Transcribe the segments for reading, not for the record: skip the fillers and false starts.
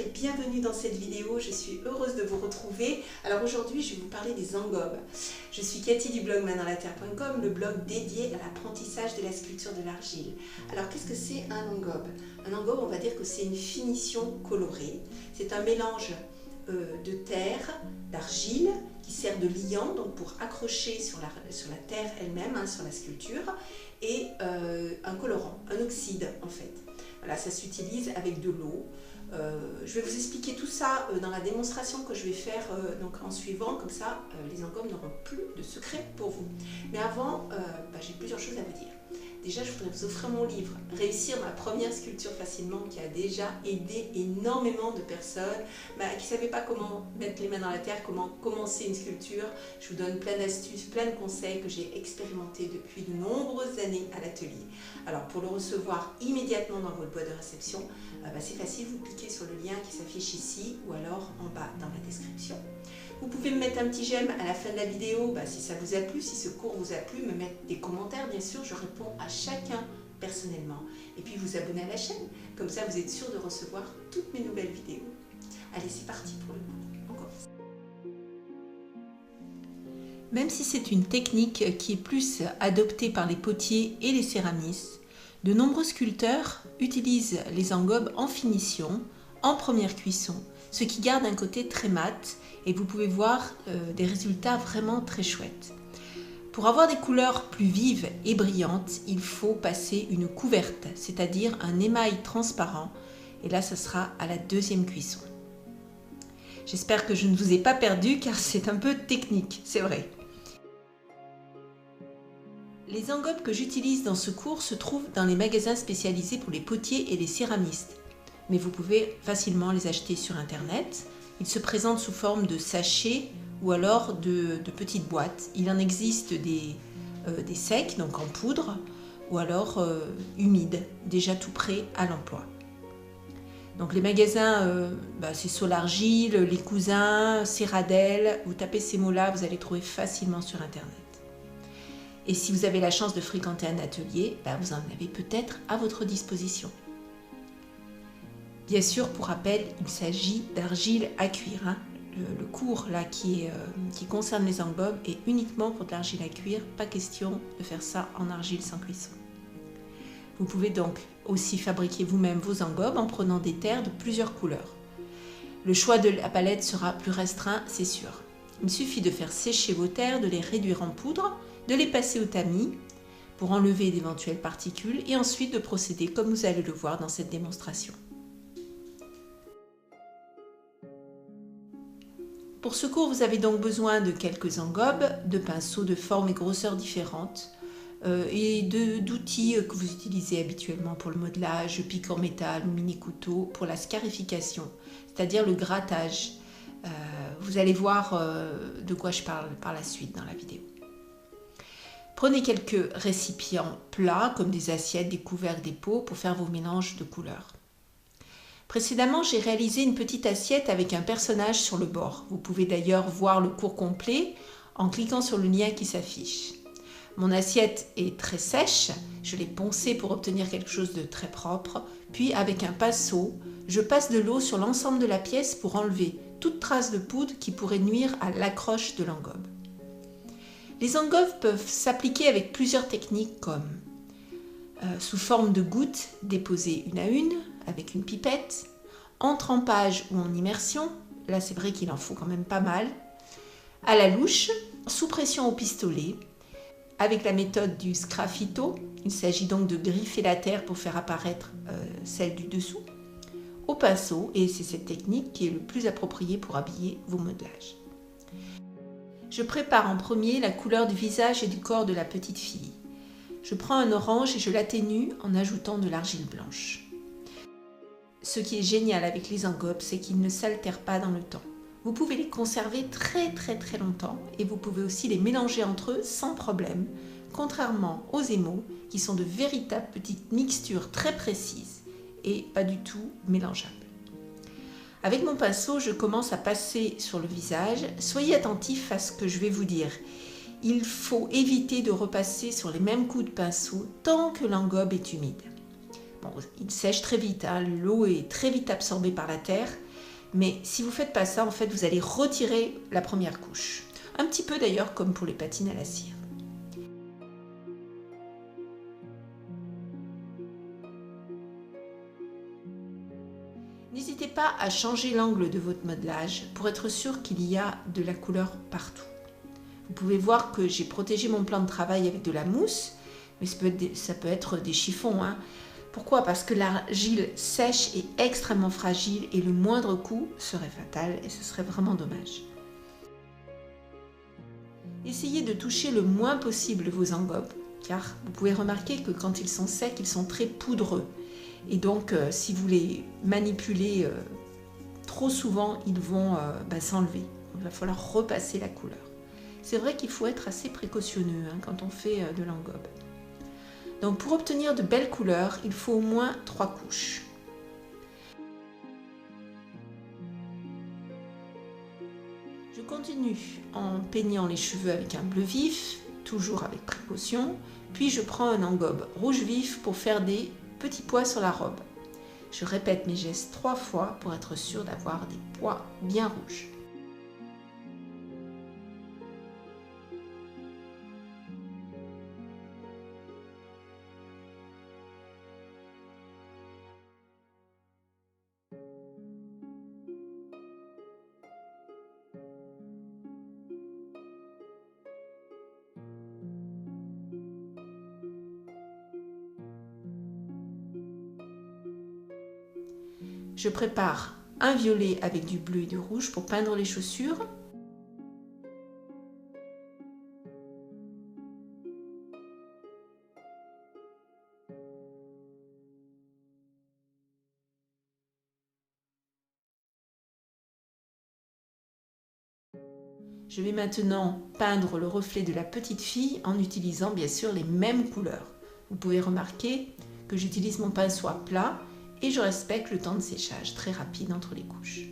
et bienvenue dans cette vidéo. Je suis heureuse de vous retrouver. Alors aujourd'hui, je vais vous parler des engobes. Je suis Cathy du blog maindanslatterre.com, le blog dédié à l'apprentissage de la sculpture de l'argile. Alors qu'est-ce que c'est un engobe? Un engobe, on va dire que c'est une finition colorée. C'est un mélange de terre, d'argile, qui sert de liant, donc pour accrocher sur la terre elle-même, sur la sculpture, et un colorant, un oxyde en fait. Voilà, ça s'utilise avec de l'eau. Je vais vous expliquer tout ça dans la démonstration que je vais faire donc en suivant, comme ça les engobes n'auront plus de secret pour vous. Mais avant, j'ai plusieurs choses à vous dire. Déjà, je voudrais vous offrir mon livre « Réussir ma première sculpture facilement » qui a déjà aidé énormément de personnes qui ne savaient pas comment mettre les mains dans la terre, comment commencer une sculpture. Je vous donne plein d'astuces, plein de conseils que j'ai expérimentés depuis de nombreuses années à l'atelier. Alors, pour le recevoir immédiatement dans votre boîte de réception, c'est facile, vous cliquez sur le lien qui s'affiche ici ou alors en bas dans la description. Vous pouvez me mettre un petit j'aime à la fin de la vidéo si ça vous a plu, si ce cours vous a plu, me mettre des commentaires, bien sûr, je réponds à chacun personnellement. Et puis vous abonner à la chaîne, comme ça vous êtes sûr de recevoir toutes mes nouvelles vidéos. Allez, c'est parti pour le cours, on commence. Même si c'est une technique qui est plus adoptée par les potiers et les céramistes, de nombreux sculpteurs utilisent les engobes en finition, en première cuisson, ce qui garde un côté très mat et vous pouvez voir des résultats vraiment très chouettes. Pour avoir des couleurs plus vives et brillantes, il faut passer une couverte, c'est-à-dire un émail transparent, et là ce sera à la deuxième cuisson. J'espère que je ne vous ai pas perdu car c'est un peu technique, c'est vrai. Les engobes que j'utilise dans ce cours se trouvent dans les magasins spécialisés pour les potiers et les céramistes. Mais vous pouvez facilement les acheter sur internet. Ils se présentent sous forme de sachets ou alors de petites boîtes. Il en existe des secs, donc en poudre, ou alors humides, déjà tout prêts à l'emploi. Donc les magasins, c'est Solargile, Les Cousins, Céradel. Vous tapez ces mots-là, vous allez trouver facilement sur internet. Et si vous avez la chance de fréquenter un atelier, vous en avez peut-être à votre disposition. Bien sûr, pour rappel, il s'agit d'argile à cuire. Le cours là, qui concerne les engobes est uniquement pour de l'argile à cuire. Pas question de faire ça en argile sans cuisson. Vous pouvez donc aussi fabriquer vous-même vos engobes en prenant des terres de plusieurs couleurs. Le choix de la palette sera plus restreint, c'est sûr. Il suffit de faire sécher vos terres, de les réduire en poudre, de les passer au tamis pour enlever d'éventuelles particules et ensuite de procéder comme vous allez le voir dans cette démonstration. Pour ce cours, vous avez donc besoin de quelques engobes, de pinceaux de formes et grosseurs différentes et d'outils que vous utilisez habituellement pour le modelage, pic en métal ou mini couteau pour la scarification, c'est-à-dire le grattage. Vous allez voir de quoi je parle par la suite dans la vidéo. Prenez quelques récipients plats comme des assiettes, des couvercles, des pots pour faire vos mélanges de couleurs. Précédemment, j'ai réalisé une petite assiette avec un personnage sur le bord. Vous pouvez d'ailleurs voir le cours complet en cliquant sur le lien qui s'affiche. Mon assiette est très sèche, je l'ai poncée pour obtenir quelque chose de très propre, puis avec un pinceau, je passe de l'eau sur l'ensemble de la pièce pour enlever toute trace de poudre qui pourrait nuire à l'accroche de l'engobe. Les engobes peuvent s'appliquer avec plusieurs techniques comme sous forme de gouttes déposées une à une, avec une pipette, en trempage ou en immersion, là c'est vrai qu'il en faut quand même pas mal, à la louche, sous pression au pistolet, avec la méthode du sgraffito, il s'agit donc de griffer la terre pour faire apparaître celle du dessous, au pinceau, et c'est cette technique qui est le plus appropriée pour habiller vos modelages. Je prépare en premier la couleur du visage et du corps de la petite fille. Je prends un orange et je l'atténue en ajoutant de l'argile blanche. Ce qui est génial avec les engobes, c'est qu'ils ne s'altèrent pas dans le temps. Vous pouvez les conserver très longtemps et vous pouvez aussi les mélanger entre eux sans problème, contrairement aux émaux qui sont de véritables petites mixtures très précises et pas du tout mélangeables. Avec mon pinceau, je commence à passer sur le visage. Soyez attentifs à ce que je vais vous dire. Il faut éviter de repasser sur les mêmes coups de pinceau tant que l'engobe est humide. Bon, il sèche très vite, l'eau est très vite absorbée par la terre. Mais si vous ne faites pas ça, en fait, vous allez retirer la première couche. Un petit peu d'ailleurs comme pour les patines à la cire. N'hésitez pas à changer l'angle de votre modelage pour être sûr qu'il y a de la couleur partout. Vous pouvez voir que j'ai protégé mon plan de travail avec de la mousse, mais ça peut être des chiffons. Pourquoi? Parce que l'argile sèche est extrêmement fragile et le moindre coup serait fatal et ce serait vraiment dommage. Essayez de toucher le moins possible vos engobes, car vous pouvez remarquer que quand ils sont secs, ils sont très poudreux. Et donc, si vous les manipulez trop souvent, ils vont s'enlever. Il va falloir repasser la couleur. C'est vrai qu'il faut être assez précautionneux quand on fait de l'engobe. Donc, pour obtenir de belles couleurs, il faut au moins 3 couches. Je continue en peignant les cheveux avec un bleu vif, toujours avec précaution, puis je prends un engobe rouge vif pour faire des petits pois sur la robe. Je répète mes gestes 3 fois pour être sûr d'avoir des pois bien rouges. Je prépare un violet avec du bleu et du rouge pour peindre les chaussures. Je vais maintenant peindre le reflet de la petite fille en utilisant bien sûr les mêmes couleurs. Vous pouvez remarquer que j'utilise mon pinceau à plat et je respecte le temps de séchage très rapide entre les couches.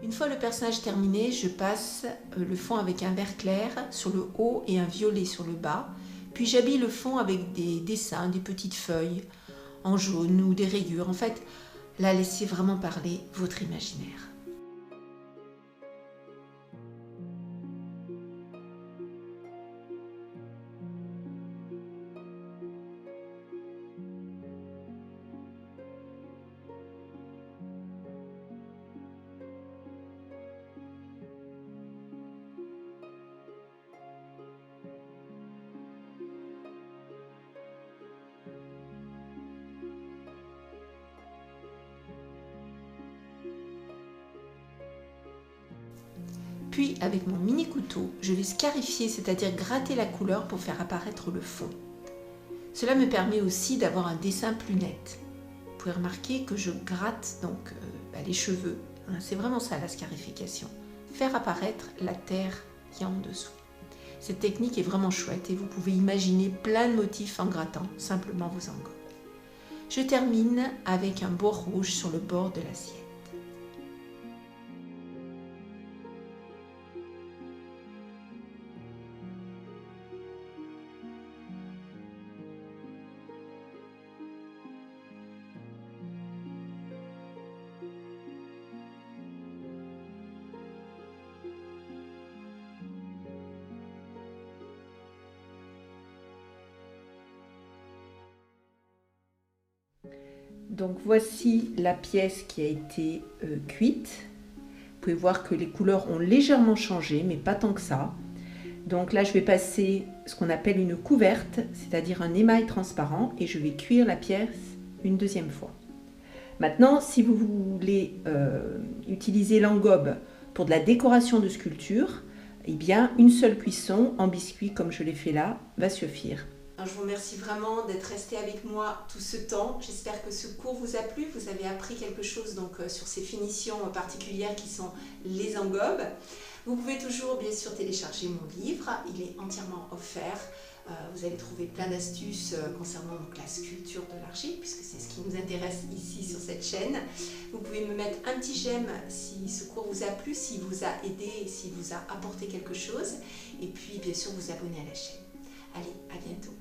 Une fois le personnage terminé, je passe le fond avec un vert clair sur le haut et un violet sur le bas. Puis j'habille le fond avec des dessins, des petites feuilles en jaune ou des rayures. En fait, là, laissez vraiment parler votre imaginaire. Puis avec mon mini couteau, je vais scarifier, c'est-à-dire gratter la couleur pour faire apparaître le fond. Cela me permet aussi d'avoir un dessin plus net. Vous pouvez remarquer que je gratte donc les cheveux. C'est vraiment ça la scarification. Faire apparaître la terre qui est en dessous. Cette technique est vraiment chouette et vous pouvez imaginer plein de motifs en grattant simplement vos engobes. Je termine avec un bord rouge sur le bord de l'assiette. Donc voici la pièce qui a été cuite. Vous pouvez voir que les couleurs ont légèrement changé, mais pas tant que ça. Donc là, je vais passer ce qu'on appelle une couverte, c'est-à-dire un émail transparent, et je vais cuire la pièce une deuxième fois. Maintenant, si vous voulez utiliser l'engobe pour de la décoration de sculpture, eh bien, une seule cuisson en biscuit, comme je l'ai fait là, va suffire. Je vous remercie vraiment d'être resté avec moi tout ce temps. J'espère que ce cours vous a plu. Vous avez appris quelque chose donc, sur ces finitions particulières qui sont les engobes. Vous pouvez toujours bien sûr télécharger mon livre. Il est entièrement offert. Vous allez trouver plein d'astuces concernant donc, la sculpture de l'argile, puisque c'est ce qui nous intéresse ici sur cette chaîne. Vous pouvez me mettre un petit j'aime si ce cours vous a plu, s'il vous a aidé, s'il vous a apporté quelque chose. Et puis bien sûr vous abonner à la chaîne. Allez, à bientôt.